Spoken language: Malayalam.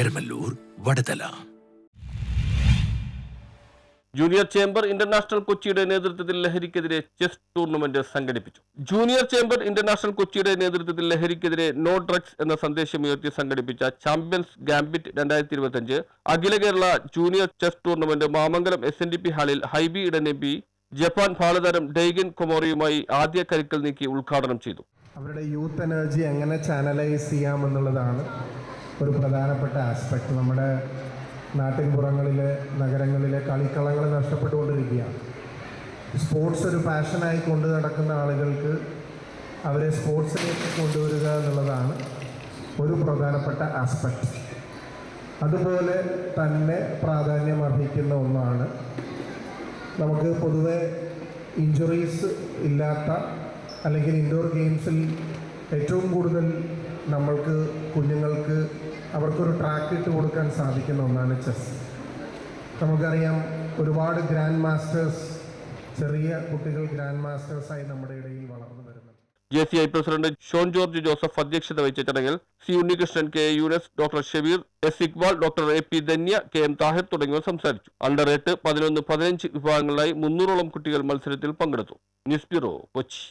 Eramallur, Vadathala. Junior chamber international കൊച്ചിയുടെ നേതൃത്വത്തിൽ ലഹരിക്കെതിരെ ചെസ് ടൂർണമെന്റ് സംഘടിപ്പിച്ചു. ജൂനിയർ ചേംബർ ഇന്റർനാഷണൽ കൊച്ചിയുടെ നേതൃത്വത്തിൽ ലഹരിക്കെതിരെ നോ ഡ്രഗ്സ് എന്ന സന്ദേശമുയർത്തി സംഘടിപ്പിച്ച ചാമ്പ്യൻസ് ഗാംബിറ്റ് 2025 അഖില Kerala junior chess tournament Mamangalam SNDP ഹാളിൽ ഹൈബി ഇടൻ MP ജപ്പാൻ ഭാളതാരം ഡെയ്ഗൻ കൊമോറിയുമായി ആദ്യ കരുക്കൾ നീക്കി ഉദ്ഘാടനം ചെയ്തു. അവരുടെ യൂത്ത് എനർജി എങ്ങനെ ചാനലൈസ് ചെയ്യാമെന്നുള്ളതാണ് ഒരു പ്രധാനപ്പെട്ട ആസ്പെക്ട്. നമ്മുടെ നാട്ടിൻപുറങ്ങളിലെ നഗരങ്ങളിലെ കളിക്കളങ്ങൾ നഷ്ടപ്പെട്ടുകൊണ്ടിരിക്കുകയാണ്. സ്പോർട്സ് ഒരു പാഷനായി കൊണ്ടു നടക്കുന്ന ആളുകൾക്ക് അവരെ സ്പോർട്സിലേക്ക് കൊണ്ടുവരിക എന്നുള്ളതാണ് ഒരു പ്രധാനപ്പെട്ട ആസ്പെക്ട്. അതുപോലെ തന്നെ പ്രാധാന്യം അർഹിക്കുന്ന ഒന്നാണ് നമുക്ക് പൊതുവെ ഇഞ്ചുറീസ് ഇല്ലാത്ത അല്ലെങ്കിൽ ഇൻഡോർ ഗെയിംസിൽ ഏറ്റവും കൂടുതൽ നമ്മൾക്ക് കുഞ്ഞുങ്ങൾക്ക് അവർക്കൊരു ട്രാക്ക് ഇട്ട് കൊടുക്കാൻ സാധിക്കുന്ന ഒന്നാണ് ചെസ്. നമുക്കറിയാം ഒരുപാട് ഗ്രാൻഡ് മാസ്റ്റേഴ്സ്, ചെറിയ കുട്ടികൾ ഗ്രാൻഡ് മാസ്റ്റേഴ്സായി നമ്മുടെ ഇടയിൽ വളർന്നു വരുന്നുണ്ട്. JCI president Shone George Joseph അധ്യക്ഷത വഹിച്ച ചടങ്ങിൽ C Unnikrishnan, K Yunus, doctor Shabeer, S Iqbal, doctor AP Dhanya, KM Thahir തുടങ്ങിയവർ സംസാരിച്ചു. അണ്ടർ 8, 11, 15 വിഭാഗങ്ങളിലായി 300ഓളം കുട്ടികൾ മത്സരത്തിൽ പങ്കെടുത്തു. News bureau, Kochi.